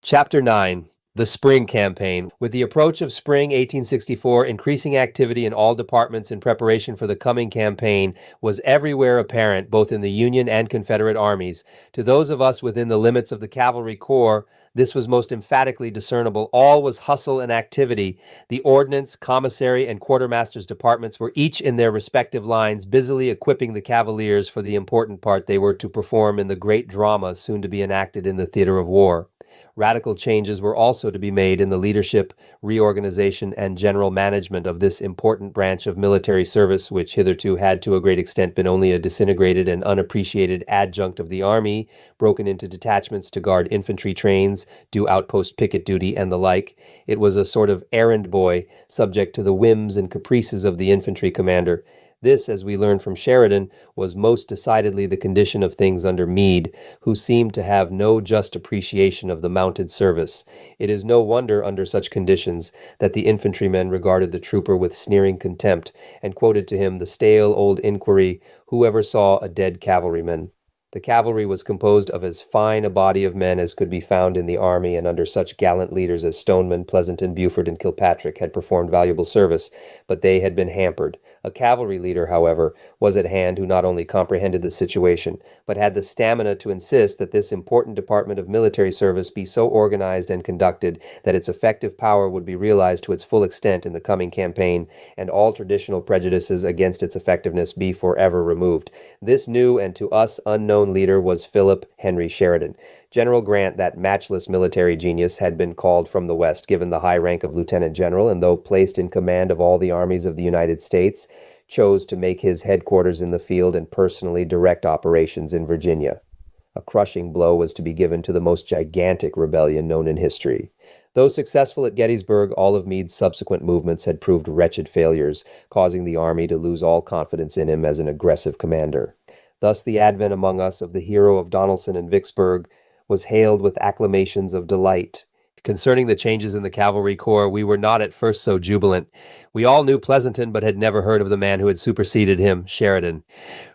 Chapter 9. The Spring Campaign. With the approach of spring 1864, increasing activity in all departments in preparation for the coming campaign was everywhere apparent, both in the Union and Confederate armies. To those of us within the limits of the Cavalry Corps, this was most emphatically discernible. All was hustle and activity. The ordnance, commissary, and quartermaster's departments were each in their respective lines, busily equipping the cavaliers for the important part they were to perform in the great drama soon to be enacted in the theater of war. Radical changes were also to be made in the leadership, reorganization, and general management of this important branch of military service, which hitherto had to a great extent been only a disintegrated and unappreciated adjunct of the army, broken into detachments to guard infantry trains, do outpost picket duty, and the like. It was a sort of errand boy, subject to the whims and caprices of the infantry commander. This, as we learn from Sheridan, was most decidedly the condition of things under Meade, who seemed to have no just appreciation of the mounted service. It is no wonder, under such conditions, that the infantrymen regarded the trooper with sneering contempt, and quoted to him the stale old inquiry, "Who ever saw a dead cavalryman?" The cavalry was composed of as fine a body of men as could be found in the army, and under such gallant leaders as Stoneman, Pleasonton, Buford, and Kilpatrick had performed valuable service, but they had been hampered. A cavalry leader, however, was at hand who not only comprehended the situation, but had the stamina to insist that this important department of military service be so organized and conducted that its effective power would be realized to its full extent in the coming campaign, and all traditional prejudices against its effectiveness be forever removed. This new and to us unknown leader was Philip Henry Sheridan. General Grant, that matchless military genius, had been called from the West, given the high rank of lieutenant general, and though placed in command of all the armies of the United States, chose to make his headquarters in the field and personally direct operations in Virginia. A crushing blow was to be given to the most gigantic rebellion known in history. Though successful at Gettysburg, all of Meade's subsequent movements had proved wretched failures, causing the army to lose all confidence in him as an aggressive commander. Thus the advent among us of the hero of Donelson and Vicksburg was hailed with acclamations of delight. Concerning the changes in the cavalry corps, we were not at first so jubilant. We all knew Pleasonton, but had never heard of the man who had superseded him, Sheridan.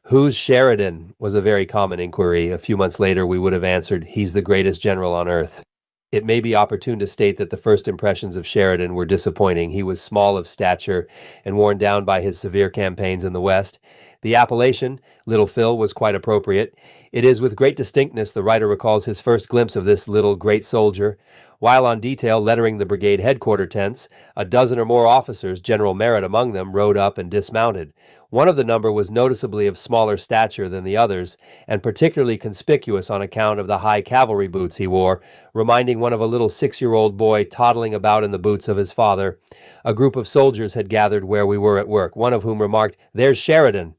"Who's Sheridan?" was a very common inquiry. A few months later, we would have answered, "He's the greatest general on earth." It may be opportune to state that the first impressions of Sheridan were disappointing. He was small of stature and worn down by his severe campaigns in the West. The appellation, Little Phil, was quite appropriate. It is with great distinctness the writer recalls his first glimpse of this little great soldier. While on detail lettering the brigade headquarter tents, a dozen or more officers, General Merritt among them, rode up and dismounted. One of the number was noticeably of smaller stature than the others, and particularly conspicuous on account of the high cavalry boots he wore, reminding one of a little 6-year-old boy toddling about in the boots of his father. A group of soldiers had gathered where we were at work, one of whom remarked, "There's Sheridan."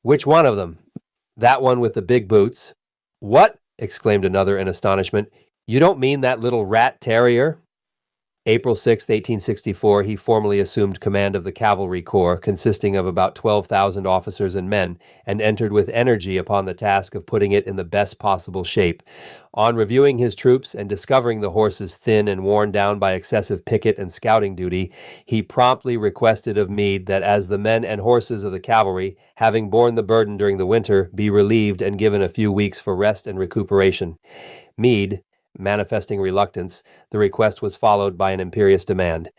"Which one of them?" "That one with the big boots." "What?" exclaimed another in astonishment. "You don't mean that little rat terrier?" April 6, 1864, he formally assumed command of the Cavalry Corps, consisting of about 12,000 officers and men, and entered with energy upon the task of putting it in the best possible shape. On reviewing his troops and discovering the horses thin and worn down by excessive picket and scouting duty, he promptly requested of Meade that as the men and horses of the cavalry, having borne the burden during the winter, be relieved and given a few weeks for rest and recuperation. Meade, manifesting reluctance, the request was followed by an imperious demand.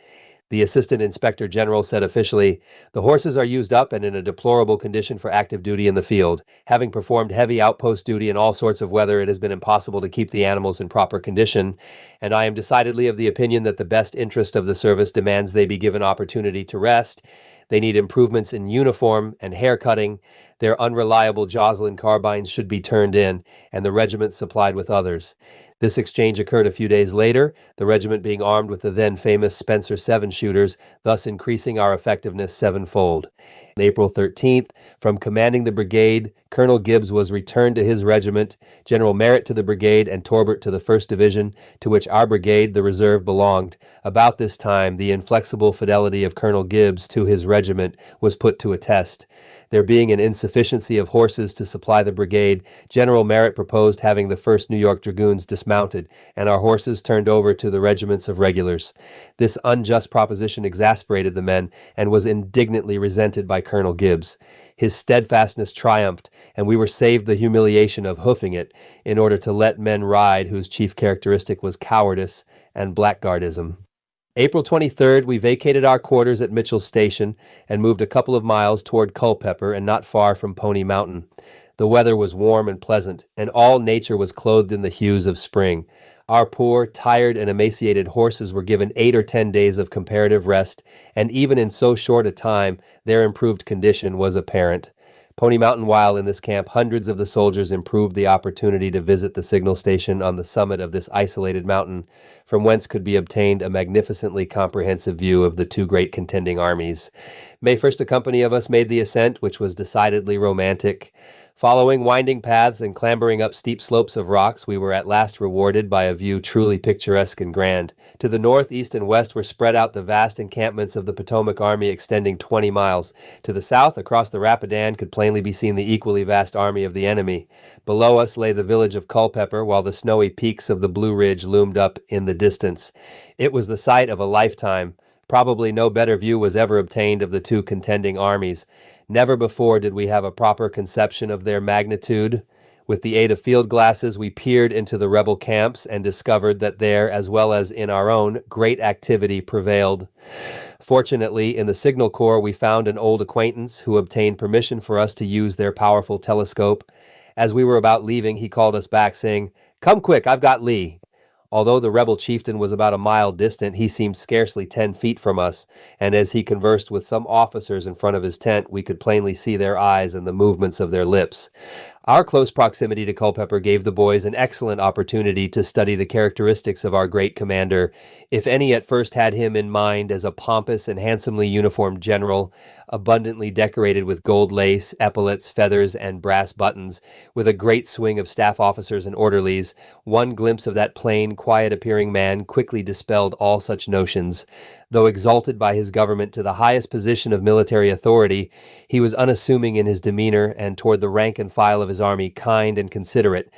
The Assistant Inspector General said officially, "The horses are used up and in a deplorable condition for active duty in the field. Having performed heavy outpost duty in all sorts of weather, it has been impossible to keep the animals in proper condition, and I am decidedly of the opinion that the best interest of the service demands they be given opportunity to rest. They need improvements in uniform and hair cutting. Their unreliable Joslin carbines should be turned in, and the regiment supplied with others." This exchange occurred a few days later, the regiment being armed with the then famous Spencer 7-shooters, thus increasing our effectiveness sevenfold. April 13th, from commanding the brigade, Colonel Gibbs was returned to his regiment, General Merritt to the brigade, and Torbert to the 1st Division, to which our brigade, the reserve, belonged. About this time, the inflexible fidelity of Colonel Gibbs to his regiment regiment was put to a test. There being an insufficiency of horses to supply the brigade, General Merritt proposed having the 1st New York Dragoons dismounted and our horses turned over to the regiments of regulars. This unjust proposition exasperated the men and was indignantly resented by Colonel Gibbs. His steadfastness triumphed, and we were saved the humiliation of hoofing it in order to let men ride whose chief characteristic was cowardice and blackguardism. April 23rd, we vacated our quarters at Mitchell's Station and moved a couple of miles toward Culpeper and not far from Pony Mountain. The weather was warm and pleasant, and all nature was clothed in the hues of spring. Our poor, tired, and emaciated horses were given 8 or 10 days of comparative rest, and even in so short a time, their improved condition was apparent. Pony Mountain, while in this camp, hundreds of the soldiers improved the opportunity to visit the signal station on the summit of this isolated mountain, from whence could be obtained a magnificently comprehensive view of the two great contending armies. May 1st, a company of us made the ascent, which was decidedly romantic. Following winding paths and clambering up steep slopes of rocks, we were at last rewarded by a view truly picturesque and grand. To the north, east, and west were spread out the vast encampments of the Potomac Army extending 20 miles. To the south, across the Rapidan, could plainly be seen the equally vast army of the enemy. Below us lay the village of Culpeper, while the snowy peaks of the Blue Ridge loomed up in the distance. It was the sight of a lifetime. Probably no better view was ever obtained of the two contending armies. Never before did we have a proper conception of their magnitude. With the aid of field glasses, we peered into the rebel camps and discovered that there, as well as in our own, great activity prevailed. Fortunately, in the Signal Corps, we found an old acquaintance who obtained permission for us to use their powerful telescope. As we were about leaving, he called us back, saying, "Come quick, I've got Lee." Although the rebel chieftain was about a mile distant, he seemed scarcely 10 feet from us, and as he conversed with some officers in front of his tent, we could plainly see their eyes and the movements of their lips. Our close proximity to Culpeper gave the boys an excellent opportunity to study the characteristics of our great commander. If any at first had him in mind as a pompous and handsomely uniformed general, abundantly decorated with gold lace, epaulets, feathers, and brass buttons, with a great swing of staff officers and orderlies, one glimpse of that plain, quiet-appearing man quickly dispelled all such notions. Though exalted by his government to the highest position of military authority, he was unassuming in his demeanor and toward the rank and file of his army kind and considerate.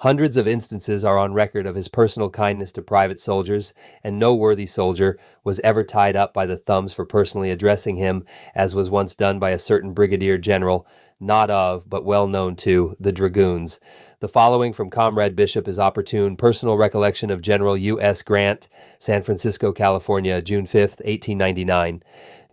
Hundreds of instances are on record of his personal kindness to private soldiers, and no worthy soldier was ever tied up by the thumbs for personally addressing him, as was once done by a certain brigadier general, not of, but well known to, the Dragoons. The following from Comrade Bishop is opportune personal recollection of General U.S. Grant, San Francisco, California, June 5, 1899.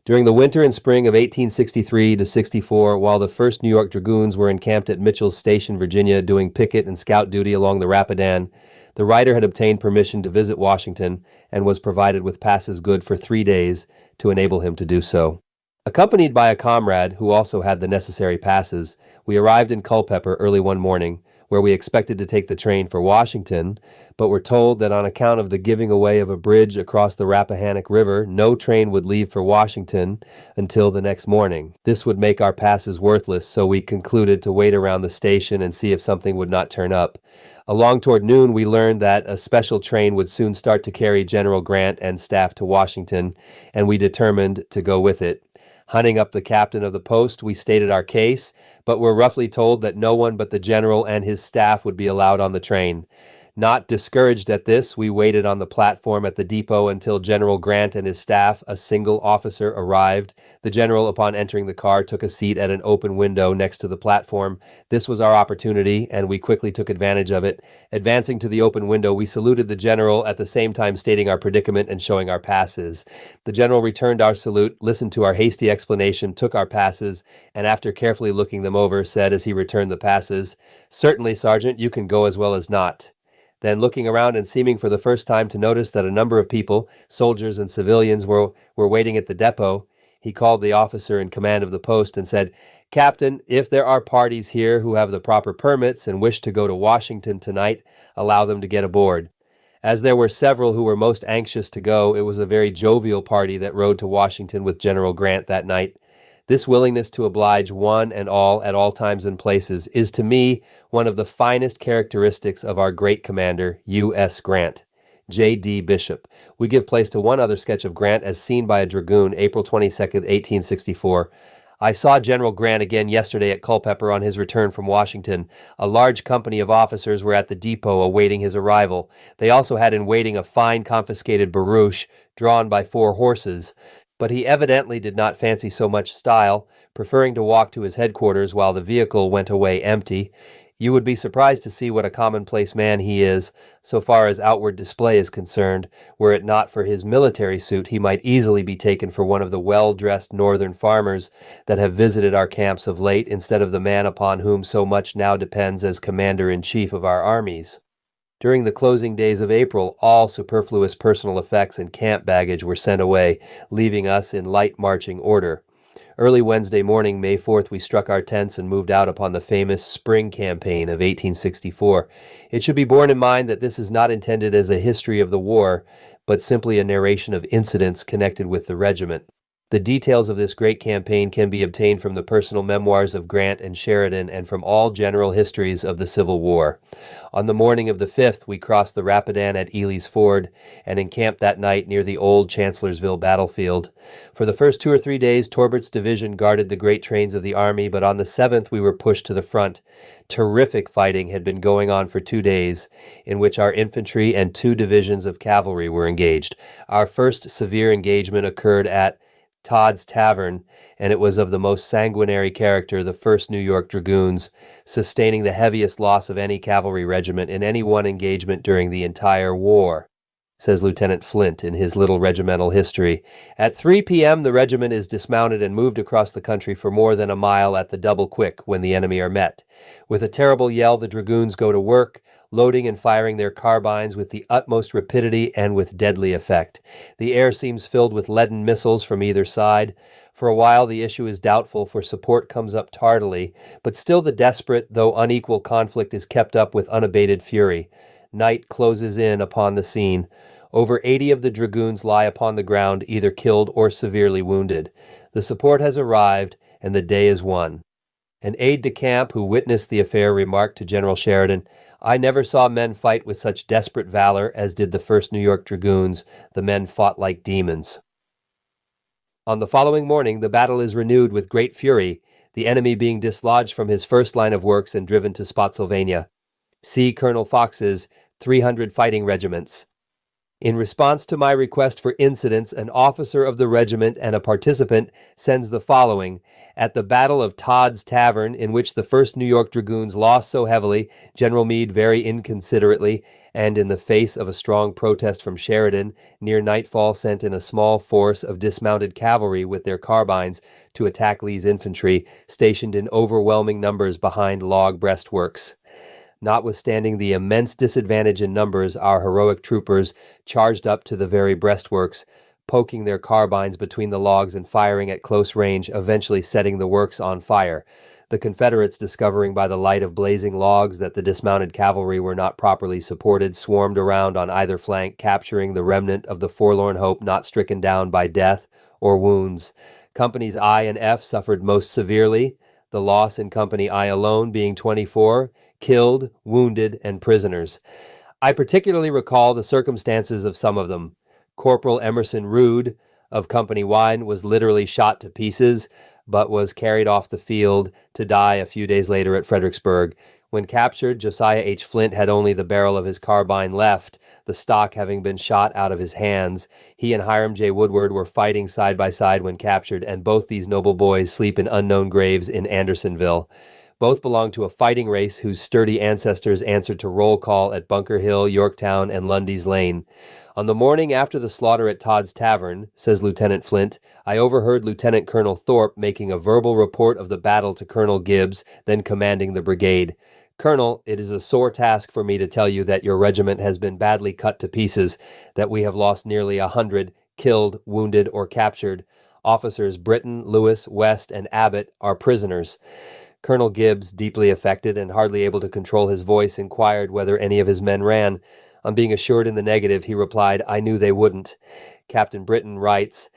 During the winter and spring of 1863 to 64, while the 1st New York Dragoons were encamped at Mitchell's Station, Virginia, doing picket and scout duty along the Rapidan, the writer had obtained permission to visit Washington and was provided with passes good for 3 days to enable him to do so. Accompanied by a comrade who also had the necessary passes, we arrived in Culpeper early one morning, where we expected to take the train for Washington, but were told that on account of the giving away of a bridge across the Rappahannock River, no train would leave for Washington until the next morning. This would make our passes worthless, so we concluded to wait around the station and see if something would not turn up. Along toward noon, we learned that a special train would soon start to carry General Grant and staff to Washington, and we determined to go with it. Hunting up the captain of the post, we stated our case, but were roughly told that no one but the general and his staff would be allowed on the train. Not discouraged at this, we waited on the platform at the depot until General Grant and his staff, a single officer, arrived. The general, upon entering the car, took a seat at an open window next to the platform. This was our opportunity, and we quickly took advantage of it. Advancing to the open window, we saluted the general, at the same time stating our predicament and showing our passes. The general returned our salute, listened to our hasty explanation, took our passes, and after carefully looking them over, said as he returned the passes, "Certainly, Sergeant, you can go as well as not." Then, looking around and seeming for the first time to notice that a number of people, soldiers and civilians, were waiting at the depot, he called the officer in command of the post and said, "Captain, if there are parties here who have the proper permits and wish to go to Washington tonight, allow them to get aboard." As there were several who were most anxious to go, it was a very jovial party that rode to Washington with General Grant that night. This willingness to oblige one and all at all times and places is to me one of the finest characteristics of our great commander, U.S. Grant. J.D. Bishop. We give place to one other sketch of Grant as seen by a dragoon, April 22nd, 1864. I saw General Grant again yesterday at Culpeper on his return from Washington. A large company of officers were at the depot awaiting his arrival. They also had in waiting a fine confiscated barouche drawn by 4 horses. But he evidently did not fancy so much style, preferring to walk to his headquarters while the vehicle went away empty. You would be surprised to see what a commonplace man he is, so far as outward display is concerned. Were it not for his military suit, he might easily be taken for one of the well-dressed northern farmers that have visited our camps of late, instead of the man upon whom so much now depends as commander-in-chief of our armies. During the closing days of April, all superfluous personal effects and camp baggage were sent away, leaving us in light marching order. Early Wednesday morning, May 4th, we struck our tents and moved out upon the famous Spring Campaign of 1864. It should be borne in mind that this is not intended as a history of the war, but simply a narration of incidents connected with the regiment. The details of this great campaign can be obtained from the personal memoirs of Grant and Sheridan and from all general histories of the Civil War. On the morning of the 5th, we crossed the Rapidan at Ely's Ford and encamped that night near the old Chancellorsville battlefield. For the first 2 or 3 days, Torbert's division guarded the great trains of the army, but on the 7th we were pushed to the front. Terrific fighting had been going on for 2 days, in which our infantry and 2 divisions of cavalry were engaged. Our first severe engagement occurred at Todd's Tavern, and it was of the most sanguinary character, the 1st New York Dragoons, sustaining the heaviest loss of any cavalry regiment in any one engagement during the entire war, says Lieutenant Flint in his little regimental history. At 3 p.m. the regiment is dismounted and moved across the country for more than a mile at the double quick when the enemy are met. With a terrible yell, the dragoons go to work, loading and firing their carbines with the utmost rapidity and with deadly effect. The air seems filled with leaden missiles from either side. For a while the issue is doubtful, for support comes up tardily, but still the desperate, though unequal conflict is kept up with unabated fury. Night closes in upon the scene. Over 80 of the dragoons lie upon the ground, either killed or severely wounded. The support has arrived, and the day is won. An aide-de-camp who witnessed the affair remarked to General Sheridan, "I never saw men fight with such desperate valor as did the 1st New York Dragoons. The men fought like demons." On the following morning, the battle is renewed with great fury, the enemy being dislodged from his first line of works and driven to Spotsylvania. See Colonel Fox's 300 Fighting Regiments. In response to my request for incidents, an officer of the regiment and a participant sends the following. At the Battle of Todd's Tavern, in which the 1st New York Dragoons lost so heavily, General Meade very inconsiderately, and in the face of a strong protest from Sheridan, near nightfall sent in a small force of dismounted cavalry with their carbines to attack Lee's infantry, stationed in overwhelming numbers behind log breastworks. Notwithstanding the immense disadvantage in numbers, our heroic troopers charged up to the very breastworks, poking their carbines between the logs and firing at close range, eventually setting the works on fire. The Confederates, discovering by the light of blazing logs that the dismounted cavalry were not properly supported, swarmed around on either flank, capturing the remnant of the forlorn hope not stricken down by death or wounds. Companies I and F suffered most severely, the loss in Company I alone being 24, killed, wounded, and prisoners. I particularly recall the circumstances of some of them. Corporal Emerson Rood of Company Y was literally shot to pieces, but was carried off the field to die a few days later at Fredericksburg. When captured, Josiah H. Flint had only the barrel of his carbine left, the stock having been shot out of his hands. He and Hiram J. Woodward were fighting side by side when captured, and both these noble boys sleep in unknown graves in Andersonville. Both belonged to a fighting race whose sturdy ancestors answered to roll call at Bunker Hill, Yorktown, and Lundy's Lane. On the morning after the slaughter at Todd's Tavern, says Lieutenant Flint, I overheard Lieutenant Colonel Thorpe making a verbal report of the battle to Colonel Gibbs, then commanding the brigade. Colonel, it is a sore task for me to tell you that your regiment has been badly cut to pieces, that we have lost nearly 100, killed, wounded, or captured. Officers Britton, Lewis, West, and Abbott are prisoners. Colonel Gibbs, deeply affected and hardly able to control his voice, inquired whether any of his men ran. On being assured in the negative, he replied, I knew they wouldn't. Captain Britton writes,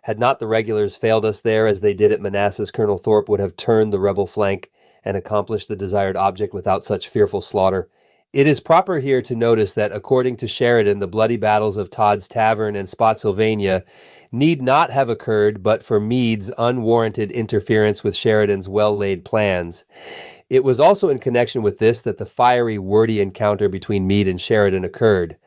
had not the regulars failed us there as they did at Manassas, Colonel Thorpe would have turned the rebel flank and accomplished the desired object without such fearful slaughter. It is proper here to notice that according to Sheridan, the bloody battles of Todd's Tavern and Spotsylvania need not have occurred but for Meade's unwarranted interference with Sheridan's well-laid plans. It was also in connection with this that the fiery, wordy encounter between Meade and Sheridan occurred.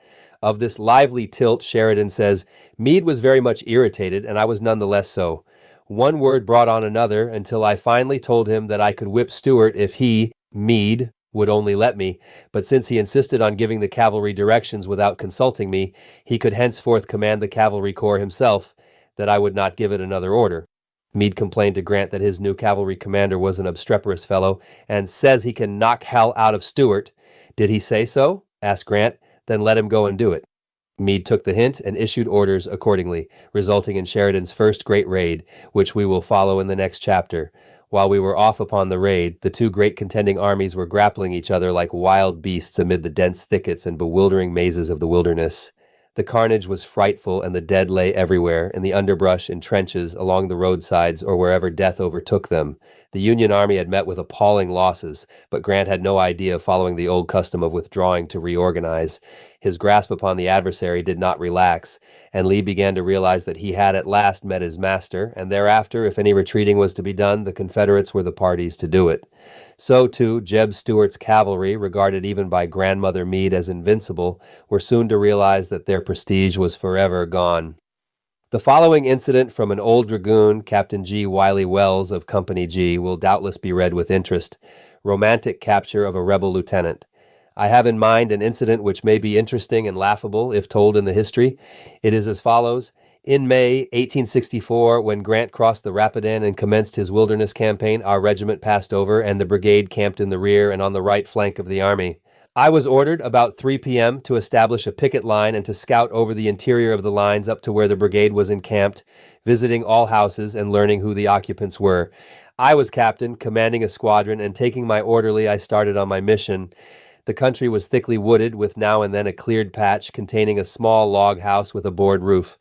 Of this lively tilt, Sheridan says, Meade was very much irritated, and I was none the less so. One word brought on another until I finally told him that I could whip Stuart if he, Meade, would only let me, but since he insisted on giving the cavalry directions without consulting me, he could henceforth command the cavalry corps himself, that I would not give it another order. Meade complained to Grant that his new cavalry commander was an obstreperous fellow, and says he can knock hell out of Stuart. Did he say so? Asked Grant. Then let him go and do it. Meade took the hint and issued orders accordingly, resulting in Sheridan's first great raid, which we will follow in the next chapter. While we were off upon the raid, the two great contending armies were grappling each other like wild beasts amid the dense thickets and bewildering mazes of the wilderness. The carnage was frightful, and the dead lay everywhere, in the underbrush, in trenches, along the roadsides, or wherever death overtook them. The Union army had met with appalling losses, but Grant had no idea of following the old custom of withdrawing to reorganize. His grasp upon the adversary did not relax, and Lee began to realize that he had at last met his master, and thereafter, if any retreating was to be done, the Confederates were the parties to do it. So, too, Jeb Stuart's cavalry, regarded even by Grandmother Meade as invincible, were soon to realize that their prestige was forever gone. The following incident from an old dragoon, Captain G. Wiley Wells of Company G, will doubtless be read with interest. Romantic capture of a rebel lieutenant. I have in mind an incident which may be interesting and laughable if told in the history. It is as follows. In May 1864, when Grant crossed the Rapidan and commenced his wilderness campaign, our regiment passed over and the brigade camped in the rear and on the right flank of the army. I was ordered about 3 p.m. to establish a picket line and to scout over the interior of the lines up to where the brigade was encamped, visiting all houses and learning who the occupants were. I was captain, commanding a squadron, and taking my orderly, I started on my mission. The country was thickly wooded, with now and then a cleared patch containing a small log house with a board roof.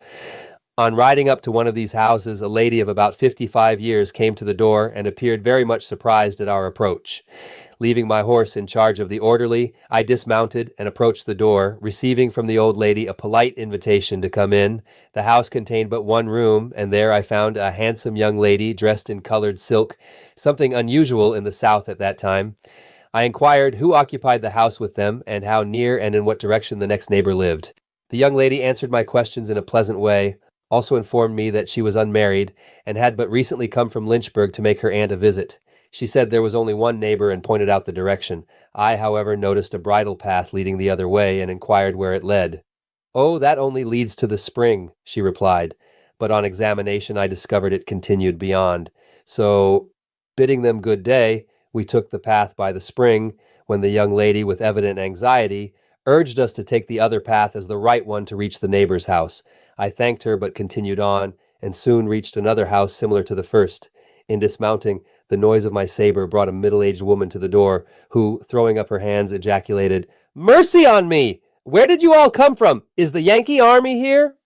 On riding up to one of these houses, a lady of about 55 years came to the door and appeared very much surprised at our approach. Leaving my horse in charge of the orderly, I dismounted and approached the door, receiving from the old lady a polite invitation to come in. The house contained but one room, and there I found a handsome young lady dressed in colored silk, something unusual in the South at that time. I inquired who occupied the house with them and how near and in what direction the next neighbor lived. The young lady answered my questions in a pleasant way, also informed me that she was unmarried and had but recently come from Lynchburg to make her aunt a visit. She said there was only one neighbor and pointed out the direction. I, however, noticed a bridle path leading the other way and inquired where it led. "Oh, that only leads to the spring," she replied, but on examination I discovered it continued beyond. So, bidding them good day, we took the path by the spring, when the young lady, with evident anxiety, urged us to take the other path as the right one to reach the neighbor's house. I thanked her but continued on, and soon reached another house similar to the first. In dismounting, the noise of my saber brought a middle-aged woman to the door, who, throwing up her hands, ejaculated, "Mercy on me! Where did you all come from? Is the Yankee army here?"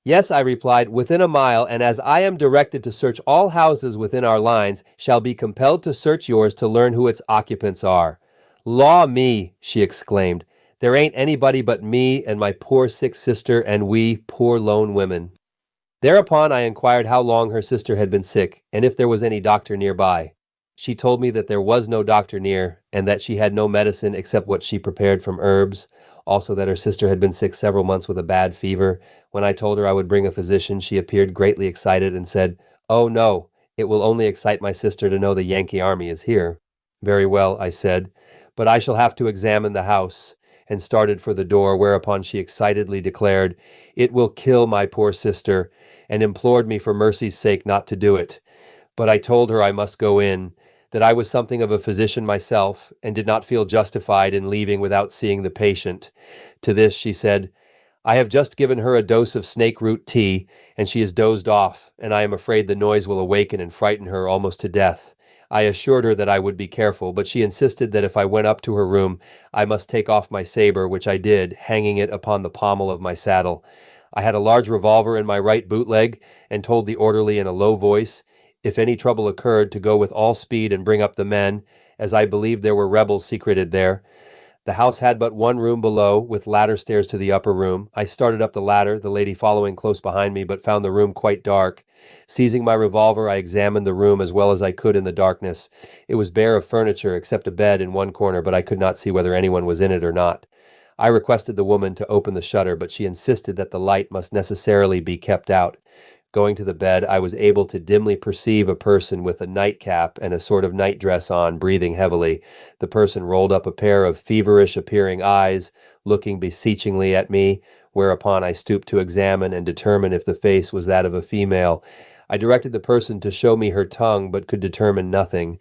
"Yes," I replied, "within a mile, and as I am directed to search all houses within our lines, shall be compelled to search yours to learn who its occupants are." "Law me," she exclaimed, "there ain't anybody but me and my poor sick sister and we poor lone women." Thereupon I inquired how long her sister had been sick, and if there was any doctor nearby. She told me that there was no doctor near, and that she had no medicine except what she prepared from herbs, also that her sister had been sick several months with a bad fever. When I told her I would bring a physician, she appeared greatly excited and said, "Oh no, it will only excite my sister to know the Yankee army is here." "Very well," I said, "but I shall have to examine the house," and started for the door, whereupon she excitedly declared, "It will kill my poor sister," and implored me for mercy's sake not to do it. But I told her I must go in, that I was something of a physician myself, and did not feel justified in leaving without seeing the patient. To this she said, "I have just given her a dose of snake root tea, and she has dozed off, and I am afraid the noise will awaken and frighten her almost to death." I assured her that I would be careful, but she insisted that if I went up to her room, I must take off my saber, which I did, hanging it upon the pommel of my saddle. I had a large revolver in my right boot leg, and told the orderly in a low voice, if any trouble occurred, to go with all speed and bring up the men, as I believed there were rebels secreted there. The house had but one room below, with ladder stairs to the upper room. I started up the ladder, the lady following close behind me, but found the room quite dark. Seizing my revolver, I examined the room as well as I could in the darkness. It was bare of furniture, except a bed in one corner, but I could not see whether anyone was in it or not. I requested the woman to open the shutter, but she insisted that the light must necessarily be kept out. Going to the bed, I was able to dimly perceive a person with a nightcap and a sort of nightdress on, breathing heavily. The person rolled up a pair of feverish-appearing eyes, looking beseechingly at me, whereupon I stooped to examine and determine if the face was that of a female. I directed the person to show me her tongue, but could determine nothing.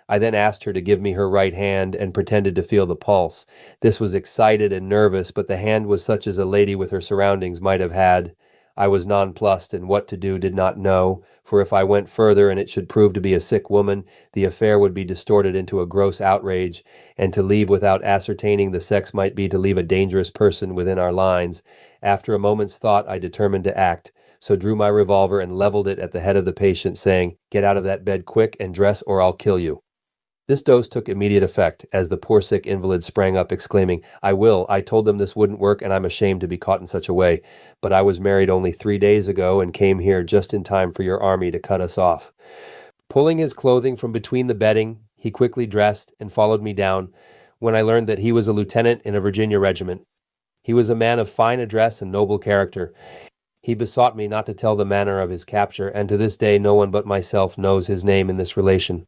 I then asked her to give me her right hand and pretended to feel the pulse. This was excited and nervous, but the hand was such as a lady with her surroundings might have had. I was nonplussed, and what to do did not know, for if I went further and it should prove to be a sick woman, the affair would be distorted into a gross outrage, and to leave without ascertaining the sex might be to leave a dangerous person within our lines. After a moment's thought, I determined to act, so drew my revolver and leveled it at the head of the patient, saying, "Get out of that bed quick and dress, or I'll kill you." This dose took immediate effect, as the poor sick invalid sprang up, exclaiming, "I will. I told them this wouldn't work, and I'm ashamed to be caught in such a way. But I was married only 3 days ago and came here just in time for your army to cut us off." Pulling his clothing from between the bedding, he quickly dressed and followed me down, when I learned that he was a lieutenant in a Virginia regiment. He was a man of fine address and noble character. He besought me not to tell the manner of his capture, and to this day no one but myself knows his name in this relation.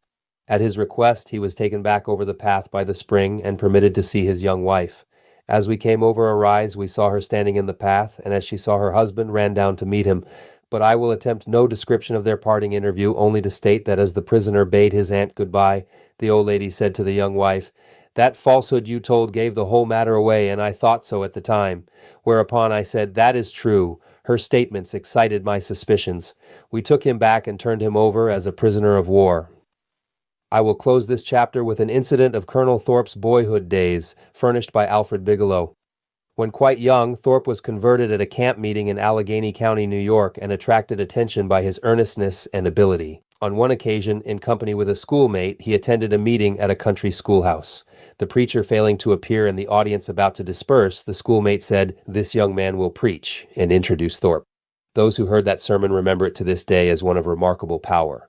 At his request, he was taken back over the path by the spring and permitted to see his young wife. As we came over a rise, we saw her standing in the path, and as she saw her husband, ran down to meet him. But I will attempt no description of their parting interview, only to state that as the prisoner bade his aunt goodbye, the old lady said to the young wife, "That falsehood you told gave the whole matter away, and I thought so at the time." Whereupon I said, "That is true. Her statements excited my suspicions." We took him back and turned him over as a prisoner of war. I will close this chapter with an incident of Colonel Thorpe's boyhood days, furnished by Alfred Bigelow. When quite young, Thorpe was converted at a camp meeting in Allegheny County, New York, and attracted attention by his earnestness and ability. On one occasion, in company with a schoolmate, he attended a meeting at a country schoolhouse. The preacher failing to appear and the audience about to disperse, the schoolmate said, "This young man will preach," and introduced Thorpe. Those who heard that sermon remember it to this day as one of remarkable power.